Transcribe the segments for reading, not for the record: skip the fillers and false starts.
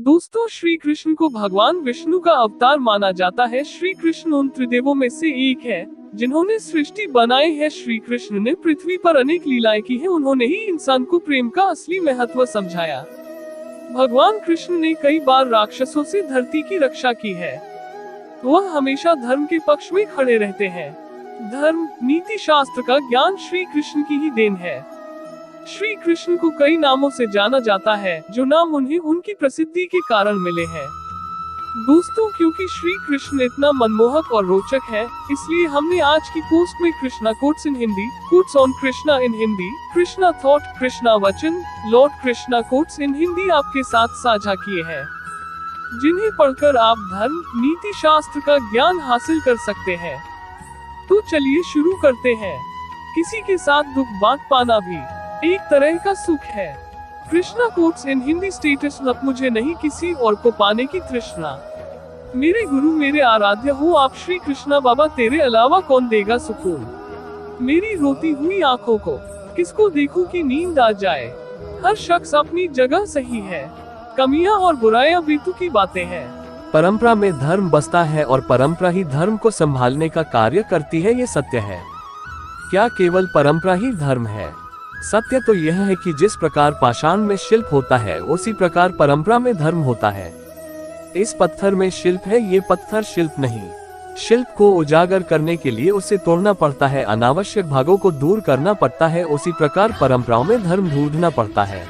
दोस्तों, श्री कृष्ण को भगवान विष्णु का अवतार माना जाता है। श्री कृष्ण उन त्रिदेवों में से एक है जिन्होंने सृष्टि बनाई है। श्री कृष्ण ने पृथ्वी पर अनेक लीलाएं की है। उन्होंने ही इंसान को प्रेम का असली महत्व समझाया। भगवान कृष्ण ने कई बार राक्षसों से धरती की रक्षा की है। वह हमेशा धर्म के पक्ष में खड़े रहते हैं। धर्म, नीति शास्त्र का ज्ञान श्री कृष्ण की ही देन है। श्री कृष्ण को कई नामों से जाना जाता है, जो नाम उन्हें उनकी प्रसिद्धि के कारण मिले हैं। दोस्तों, क्योंकि श्री कृष्ण इतना मनमोहक और रोचक है, इसलिए हमने आज की पोस्ट में Krishna quotes in Hindi, quotes on Krishna in Hindi, Krishna thought, Krishna वचन, lord Krishna quotes in Hindi आपके साथ साझा किए हैं, जिन्हें पढ़कर आप धर्म, नीति शास्त्र का ज्ञान हासिल कर सकते हैं। तो चलिए शुरू करते हैं। किसी के साथ दुख बांट पाना भी एक तरह का सुख है। Krishna quotes in Hindi status अब मुझे नहीं किसी और को पाने की तृष्णा। मेरे गुरु मेरे आराध्य हो आप श्री कृष्णा बाबा, तेरे अलावा कौन देगा सुकून। मेरी रोती हुई आंखों को किसको देखूं कि नींद आ जाए। हर शख्स अपनी जगह सही है, कमियां और बुराइयां बेतु की बातें हैं। परंपरा में धर्म बसता है और परंपरा ही धर्म को संभालने का कार्य करती है, ये सत्य है। क्या केवल परंपरा ही धर्म है? सत्य तो यह है कि जिस प्रकार पाषाण में शिल्प होता है, उसी प्रकार परंपरा में धर्म होता है। इस पत्थर में शिल्प है, ये पत्थर शिल्प नहीं। शिल्प को उजागर करने के लिए उसे तोड़ना पड़ता है, अनावश्यक भागों को दूर करना पड़ता है। उसी प्रकार परंपराओं में धर्म ढूंढना पड़ता है।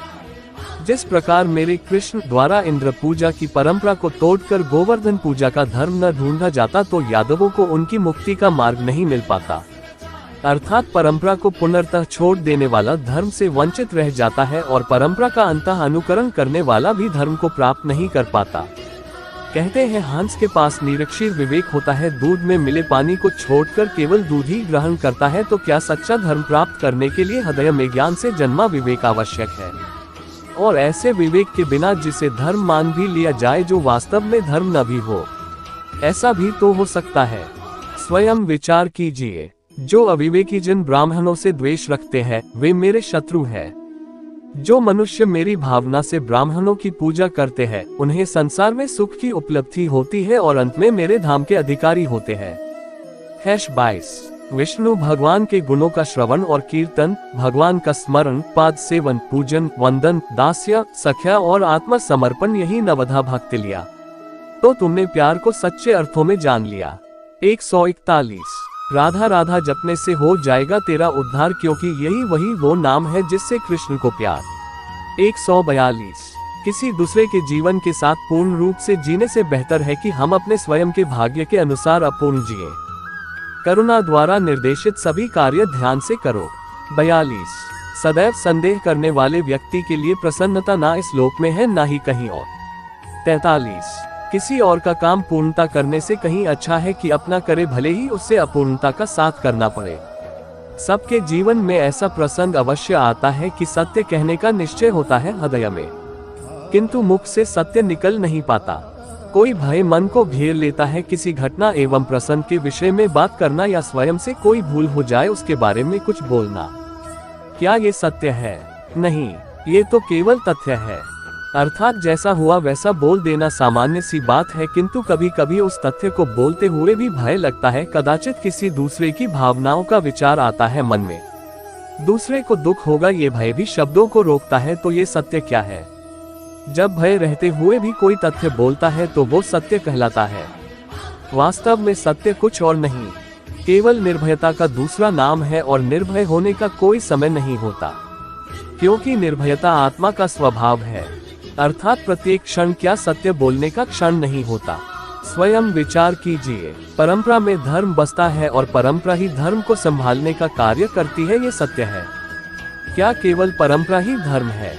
जिस प्रकार मेरे कृष्ण द्वारा इंद्र पूजा की परंपरा को तोड़कर गोवर्धन पूजा का धर्म न ढूंढा जाता, तो यादवों को उनकी मुक्ति का मार्ग नहीं मिल पाता। अर्थात परंपरा को पुनर्तः छोड़ देने वाला धर्म से वंचित रह जाता है और परंपरा का अंतः अनुकरण करने वाला भी धर्म को प्राप्त नहीं कर पाता। कहते हैं हंस के पास निरक्षीर विवेक होता है, दूध में मिले पानी को छोड़कर केवल दूध ही ग्रहण करता है। तो क्या सच्चा धर्म प्राप्त करने के लिए हृदय में ज्ञान से जन्मा विवेक आवश्यक है, और ऐसे विवेक के बिना जिसे धर्म मान भी लिया जाए, जो वास्तव में धर्म न भी हो। ऐसा भी तो हो सकता है। स्वयं विचार कीजिए। जो अविवेकी जन ब्राह्मणों से द्वेष रखते हैं, वे मेरे शत्रु हैं। जो मनुष्य मेरी भावना से ब्राह्मणों की पूजा करते हैं, उन्हें संसार में सुख की उपलब्धि होती है और अंत में मेरे धाम के अधिकारी होते हैं। 22 विष्णु भगवान के गुणों का श्रवण और कीर्तन, भगवान का स्मरण, पाद सेवन, पूजन, वंदन, दास्य, सख्या और आत्मसमर्पण, यही नवधा भक्ति लिया तो तुमने प्यार को सच्चे अर्थों में जान लिया। 141 राधा राधा जपने से हो जाएगा तेरा उद्धार, क्योंकि यही वही वो नाम है जिससे कृष्ण को प्यार। 142 किसी दूसरे के जीवन के साथ पूर्ण रूप से जीने से बेहतर है कि हम अपने स्वयं के भाग्य के अनुसार अपूर्ण जिए। करुणा द्वारा निर्देशित सभी कार्य ध्यान से करो। 42 सदैव संदेह करने वाले व्यक्ति के लिए प्रसन्नता ना इस लोक में है, ना ही कहीं और। 43 किसी और का काम पूर्णता करने से कहीं अच्छा है कि अपना करे, भले ही उससे अपूर्णता का साथ करना पड़े। सबके जीवन में ऐसा प्रसंग अवश्य आता है कि सत्य कहने का निश्चय होता है हृदय में, किंतु मुख से सत्य निकल नहीं पाता। कोई भय मन को घेर लेता है, किसी घटना एवं प्रसंग के विषय में बात करना या स्वयं से कोई भूल हो जाए उसके बारे में कुछ बोलना। क्या ये सत्य है? नहीं, ये तो केवल तथ्य है। अर्थात जैसा हुआ वैसा बोल देना सामान्य सी बात है, किंतु कभी कभी उस तथ्य को बोलते हुए भी भय लगता है। कदाचित किसी दूसरे की भावनाओं का विचार आता है मन में, दूसरे को दुख होगा, ये भय भी शब्दों को रोकता है। तो ये सत्य क्या है? जब भय रहते हुए भी कोई तथ्य बोलता है तो वो सत्य कहलाता है। वास्तव में सत्य कुछ और नहीं, केवल निर्भयता का दूसरा नाम है, और निर्भय होने का कोई समय नहीं होता, क्योंकि निर्भयता आत्मा का स्वभाव है। अर्थात प्रत्येक क्षण क्या सत्य बोलने का क्षण नहीं होता। स्वयं विचार कीजिए। परंपरा में धर्म बसता है और परंपरा ही धर्म को संभालने का कार्य करती है, ये सत्य है। क्या केवल परंपरा ही धर्म है?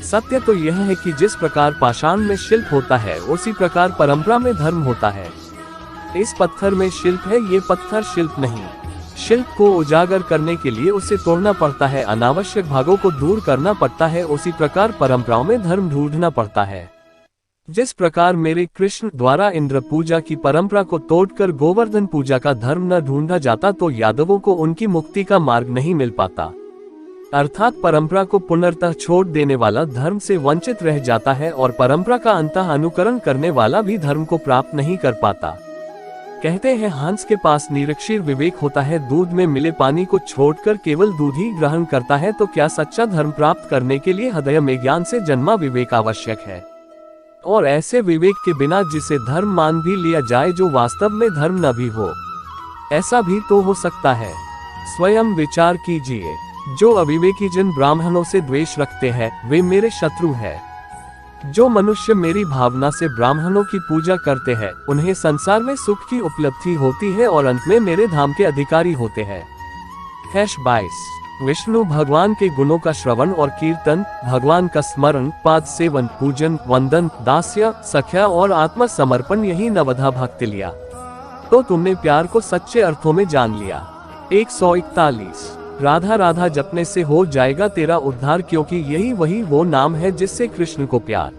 सत्य तो यह है कि जिस प्रकार पाषाण में शिल्प होता है, उसी प्रकार परंपरा में धर्म होता है। इस पत्थर में शिल्प है, ये पत्थर शिल्प नहीं। शिल्प को उजागर करने के लिए उसे तोड़ना पड़ता है, अनावश्यक भागों को दूर करना पड़ता है। उसी प्रकार परंपराओं में धर्म ढूंढना पड़ता है। जिस प्रकार मेरे कृष्ण द्वारा इंद्र पूजा की परंपरा को तोड़कर गोवर्धन पूजा का धर्म न ढूंढा जाता, तो यादवों को उनकी मुक्ति का मार्ग नहीं मिल पाता। अर्थात परंपरा को पूर्णतः छोड़ देने वाला धर्म से वंचित रह जाता है और परंपरा का अंतः अनुकरण करने वाला भी धर्म को प्राप्त नहीं कर पाता। कहते हैं हंस के पास निरक्षीर विवेक होता है, दूध में मिले पानी को छोड़कर केवल दूध ही ग्रहण करता है। तो क्या सच्चा धर्म प्राप्त करने के लिए हृदय में ज्ञान से जन्मा विवेक आवश्यक है, और ऐसे विवेक के बिना जिसे धर्म मान भी लिया जाए जो वास्तव में धर्म न भी हो, ऐसा भी तो हो सकता है। स्वयं विचार कीजिए, जो अविवेकी जिन ब्राह्मणों से द्वेष रखते हैं वे मेरे शत्रु हैं। जो मनुष्य मेरी भावना से ब्राह्मणों की पूजा करते हैं उन्हें संसार में सुख की उपलब्धि होती है और अंत में मेरे धाम के अधिकारी होते हैं। 22 विष्णु भगवान के गुणों का श्रवण और कीर्तन, भगवान का स्मरण, पाद सेवन, पूजन, वंदन, दास्य, सख्या और आत्मसमर्पण, यही नवधा भक्ति लिया तो तुमने प्यार को सच्चे अर्थों में जान लिया। 141 राधा राधा जपने से हो जाएगा तेरा उद्धार, क्योंकि यही वही वो नाम है जिससे कृष्ण को प्यार।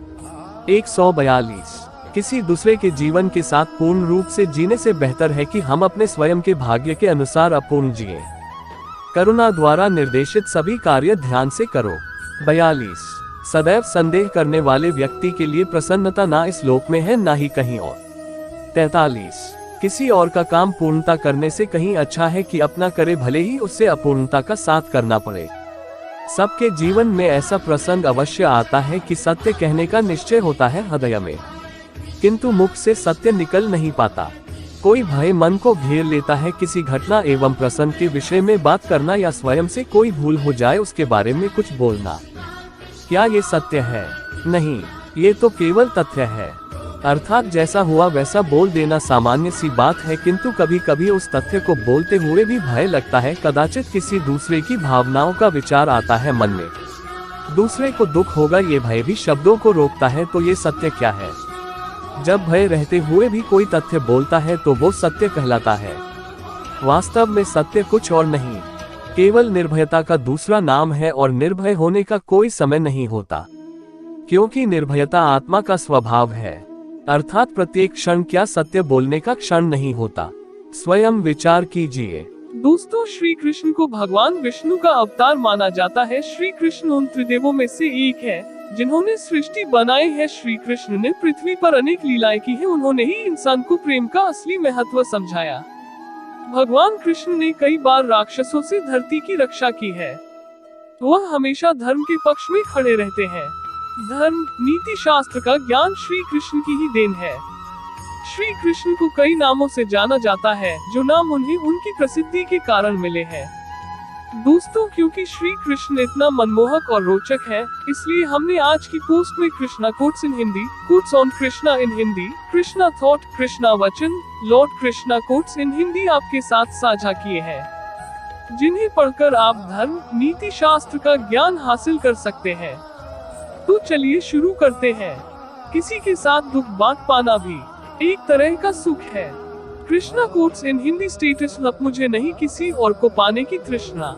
142 किसी दूसरे के जीवन के साथ पूर्ण रूप से जीने से बेहतर है कि हम अपने स्वयं के भाग्य के अनुसार अपूर्ण जिए। करुणा द्वारा निर्देशित सभी कार्य ध्यान से करो। 42 सदैव संदेह करने वाले व्यक्ति के लिए प्रसन्नता ना इस लोक में है ना ही कहीं और। 43 किसी और का काम पूर्णता करने से कहीं अच्छा है कि अपना करे, भले ही उससे अपूर्णता का साथ करना पड़े। सबके जीवन में ऐसा प्रसंग अवश्य आता है कि सत्य कहने का निश्चय होता है हृदय में, किंतु मुख से सत्य निकल नहीं पाता। कोई भय मन को घेर लेता है, किसी घटना एवं प्रसंग के विषय में बात करना या स्वयं से कोई भूल हो जाए उसके बारे में कुछ बोलना। क्या ये सत्य है? नहीं, ये तो केवल तथ्य है। अर्थात जैसा हुआ वैसा बोल देना सामान्य सी बात है, किंतु कभी कभी उस तथ्य को बोलते हुए भी भय लगता है। कदाचित किसी दूसरे की भावनाओं का विचार आता है मन में, दूसरे को दुख होगा, ये भय भी शब्दों को रोकता है। तो ये सत्य क्या है? जब भय रहते हुए भी कोई तथ्य बोलता है तो वो सत्य कहलाता है। वास्तव में सत्य कुछ और नहीं, केवल निर्भयता का दूसरा नाम है, और निर्भय होने का कोई समय नहीं होता, क्योंकि निर्भयता आत्मा का स्वभाव है। अर्थात प्रत्येक क्षण क्या सत्य बोलने का क्षण नहीं होता। स्वयं विचार कीजिए। दोस्तों, श्री कृष्ण को भगवान विष्णु का अवतार माना जाता है। श्री कृष्ण उन त्रिदेवों में से एक है जिन्होंने सृष्टि बनाई है। श्री कृष्ण ने पृथ्वी पर अनेक लीलाएं की है, उन्होंने ही इंसान को प्रेम का असली महत्व समझाया। भगवान कृष्ण ने कई बार राक्षसों से धरती की रक्षा की है। वह हमेशा धर्म के पक्ष में खड़े रहते हैं। धर्म, नीति शास्त्र का ज्ञान श्री कृष्ण की ही देन है। श्री कृष्ण को कई नामों से जाना जाता है, जो नाम उन्हें उनकी प्रसिद्धि के कारण मिले हैं। दोस्तों, क्योंकि श्री कृष्ण इतना मनमोहक और रोचक है, इसलिए हमने आज की पोस्ट में Krishna quotes in Hindi, quotes on Krishna in Hindi, Krishna thought, Krishna वचन, lord Krishna quotes in Hindi आपके साथ साझा किए हैं, जिन्हें पढ़कर आप धर्म, नीति शास्त्र का ज्ञान हासिल कर सकते हैं। तो चलिए शुरू करते हैं। किसी के साथ दुख बांट पाना भी एक तरह का सुख है। Krishna quotes in Hindi status up, मुझे नहीं किसी और को पाने की तृष्णा।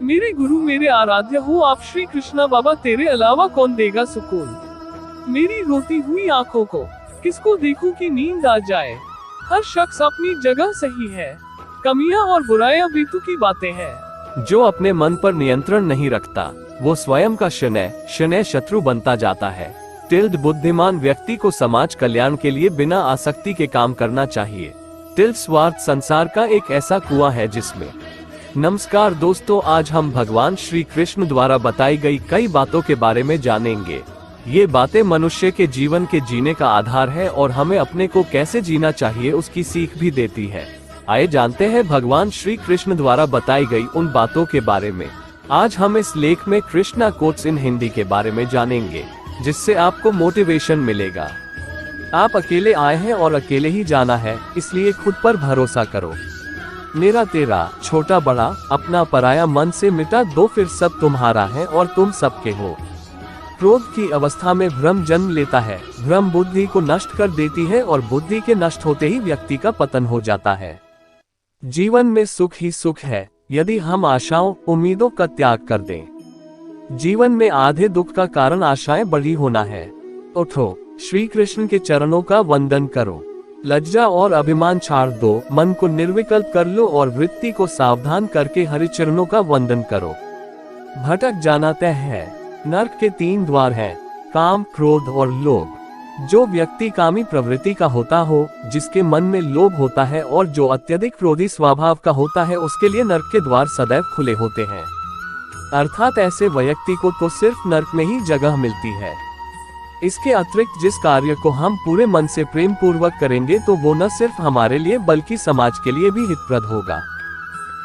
मेरे गुरु मेरे आराध्य हो आप श्री कृष्णा बाबा, तेरे अलावा कौन देगा सुकून। मेरी रोती हुई आंखों को किसको देखूं कि नींद आ जाए। हर शख्स अपनी जगह सही है, कमियां और बुराइयां बेतु की बातें हैं। जो अपने मन पर नियंत्रण नहीं रखता वो स्वयं का शनैः शत्रु बनता जाता है। बुद्धिमान व्यक्ति को समाज कल्याण के लिए बिना आसक्ति के काम करना चाहिए। स्वार्थ संसार का एक ऐसा कुआं है जिसमें। नमस्कार दोस्तों, आज हम भगवान श्री कृष्ण द्वारा बताई गई कई बातों के बारे में जानेंगे। ये बातें मनुष्य के जीवन के जीने का आधार है और हमें अपने को कैसे जीना चाहिए उसकी सीख भी देती है। आइए जानते हैं भगवान श्री कृष्ण द्वारा बताई गई उन बातों के बारे में। आज हम इस लेख में कृष्णा कोट्स इन हिंदी के बारे में जानेंगे, जिससे आपको मोटिवेशन मिलेगा। आप अकेले आए हैं और अकेले ही जाना है, इसलिए खुद पर भरोसा करो। मेरा तेरा, छोटा बड़ा, अपना पराया मन से मिटा दो, फिर सब तुम्हारा है और तुम सबके हो। क्रोध की अवस्था में भ्रम जन्म लेता है। भ्रम बुद्धि को नष्ट कर देती है और बुद्धि के नष्ट होते ही व्यक्ति का पतन हो जाता है। जीवन में सुख ही सुख है यदि हम आशाओं, उम्मीदों का त्याग कर दें। जीवन में आधे दुख का कारण आशाएं बढ़ी होना है। उठो, श्री कृष्ण के चरणों का वंदन करो। लज्जा और अभिमान छाड़ दो, मन को निर्विकल्प कर लो और वृत्ति को सावधान करके हरि चरणों का वंदन करो। भटक जाना तय है। नर्क के 3 द्वार हैं, काम, क्रोध और लोभ। जो व्यक्ति कामी प्रवृत्ति का होता हो, जिसके मन में लोभ होता है और जो अत्यधिक क्रोधी स्वभाव का होता है, उसके लिए नर्क के द्वार सदैव खुले होते हैं। अर्थात ऐसे व्यक्ति को तो सिर्फ नर्क में ही जगह मिलती है। इसके अतिरिक्त जिस कार्य को हम पूरे मन से प्रेम पूर्वक करेंगे तो वो न सिर्फ हमारे लिए बल्कि समाज के लिए भी हितप्रद होगा।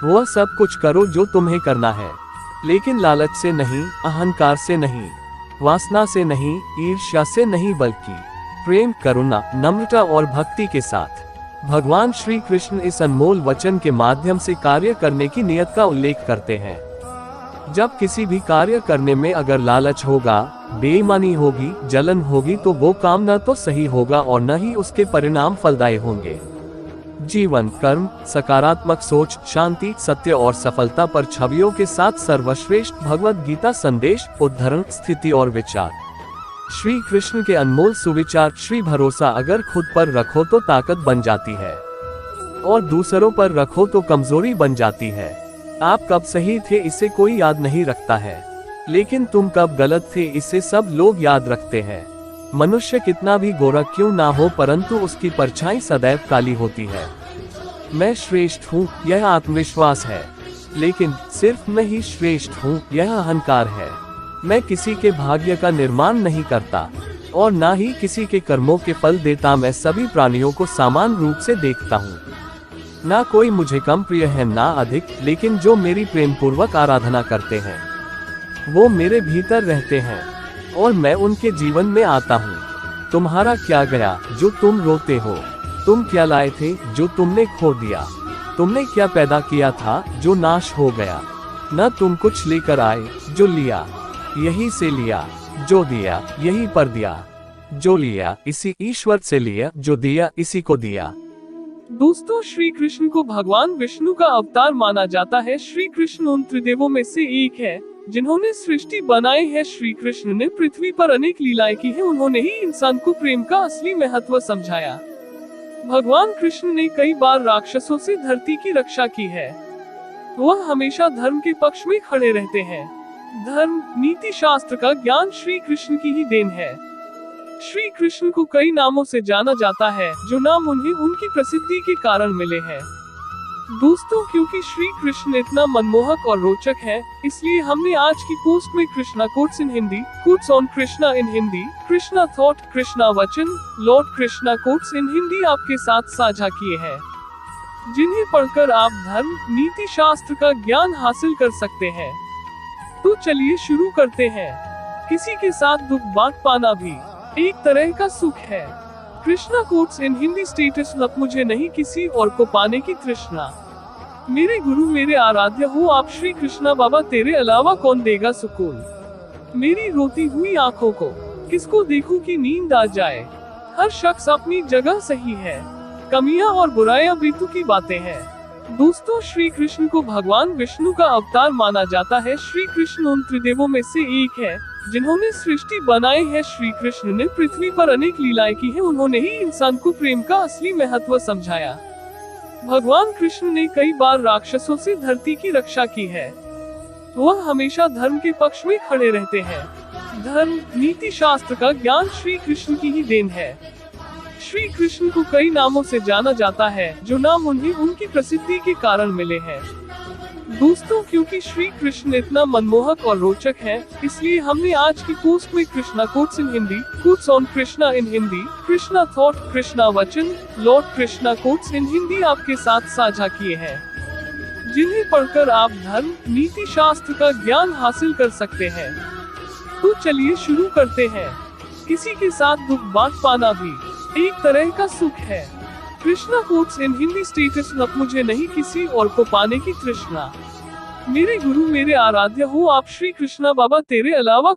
वह सब कुछ करो जो तुम्हें करना है, लेकिन लालच से नहीं, अहंकार से नहीं, वासना से नहीं, ईर्ष्या से नहीं, बल्कि प्रेम, करुणा, नम्रता और भक्ति के साथ। भगवान श्री कृष्ण इस अनमोल वचन के माध्यम से कार्य करने की नियत का उल्लेख करते हैं। जब किसी भी कार्य करने में अगर लालच होगा, बेईमानी होगी, जलन होगी, तो वो काम न तो सही होगा और न ही उसके परिणाम फलदायी होंगे। जीवन, कर्म, सकारात्मक सोच, शांति, सत्य और सफलता पर छवियों के साथ सर्वश्रेष्ठ भगवद गीता संदेश, उद्धरण, स्थिति और विचार। श्री कृष्ण के अनमोल सुविचार। श्री भरोसा अगर खुद पर रखो तो ताकत बन जाती है और दूसरों पर रखो तो कमजोरी बन जाती है। आप कब सही थे इसे कोई याद नहीं रखता है, लेकिन तुम कब गलत थे इसे सब लोग याद रखते हैं। मनुष्य कितना भी गोरा क्यों ना हो, परंतु उसकी परछाई सदैव काली होती है। मैं श्रेष्ठ हूँ, यह आत्मविश्वास है, लेकिन सिर्फ मैं ही श्रेष्ठ हूँ, यह अहंकार है। मैं किसी के भाग्य का निर्माण नहीं करता और ना ही किसी के कर्मों के फल देता। मैं सभी प्राणियों को समान रूप से देखता हूँ। ना कोई मुझे कम प्रिय है ना अधिक, लेकिन जो मेरी प्रेम पूर्वक आराधना करते हैं वो मेरे भीतर रहते हैं और मैं उनके जीवन में आता हूँ। तुम्हारा क्या गया जो तुम रोते हो? तुम क्या लाए थे जो तुमने खो दिया? तुमने क्या पैदा किया था जो नाश हो गया? न तुम कुछ लेकर आए जो लिया, यही से लिया, जो दिया यही पर दिया, जो लिया इसी ईश्वर से लिया, जो दिया इसी को दिया। दोस्तों, श्री कृष्ण को भगवान विष्णु का अवतार माना जाता है। श्री कृष्ण उन त्रिदेवों में से एक है जिन्होंने सृष्टि बनाई है। श्री कृष्ण ने पृथ्वी पर अनेक लीलाएं की है। उन्होंने ही इंसान को प्रेम का असली महत्व समझाया। भगवान कृष्ण ने कई बार राक्षसों से धरती की रक्षा की है। वह हमेशा धर्म के पक्ष में खड़े रहते हैं। धर्म, नीति शास्त्र का ज्ञान श्री कृष्ण की ही देन है। श्री कृष्ण को कई नामों से जाना जाता है, जो नाम उन्हें उनकी प्रसिद्धि के कारण मिले हैं। दोस्तों, क्योंकि श्री कृष्ण इतना मनमोहक और रोचक है, इसलिए हमने आज की पोस्ट में Krishna quotes in Hindi, quotes on Krishna in Hindi, Krishna thought, Krishna वचन, lord Krishna quotes in Hindi आपके साथ साझा किए हैं, जिन्हें पढ़कर आप धर्म, नीति शास्त्र का ज्ञान हासिल कर सकते हैं। तो चलिए शुरू करते हैं। किसी के साथ दुख बांट पाना भी एक तरह का सुख है। Krishna quotes in Hindi status लप मुझे नहीं किसी और को पाने की तृष्णा। मेरे गुरु मेरे आराध्य हो आप श्री कृष्णा बाबा, तेरे अलावा कौन देगा सुकून। मेरी रोती हुई आंखों को किसको देखूं कि नींद आ जाए। हर शख्स अपनी जगह सही है, कमियां और बुराइयां बेतु की बातें हैं। दोस्तों, श्री कृष्ण को भगवान विष्णु का अवतार माना जाता है। श्री कृष्ण उन त्रिदेवों में से एक है जिन्होंने सृष्टि बनाई है। श्री कृष्ण ने पृथ्वी पर अनेक लीलाएं की है। उन्होंने ही इंसान को प्रेम का असली महत्व समझाया। भगवान कृष्ण ने कई बार राक्षसों से धरती की रक्षा की है। वह हमेशा धर्म के पक्ष में खड़े रहते हैं। धर्म, नीति शास्त्र का ज्ञान श्री कृष्ण की ही देन है। श्री कृष्ण को कई नामों से जाना जाता है, जो नाम उन्हें उनकी प्रसिद्धि के कारण मिले हैं। दोस्तों, क्योंकि श्री कृष्ण इतना मनमोहक और रोचक है, इसलिए हमने आज की पोस्ट में Krishna quotes in Hindi, quotes on Krishna in Hindi, Krishna thought, Krishna वचन, lord Krishna quotes in Hindi आपके साथ साझा किए हैं, जिन्हें पढ़कर आप धर्म, नीति शास्त्र का ज्ञान हासिल कर सकते हैं। तो चलिए शुरू करते हैं। किसी के साथ दुख बांट पाना भी एक तरह का सुख है। Krishna quotes in Hindi status लप मुझे नहीं किसी और को पाने की तृष्णा। मेरे गुरु मेरे आराध्य हो आप श्री कृष्णा बाबा, तेरे अलावा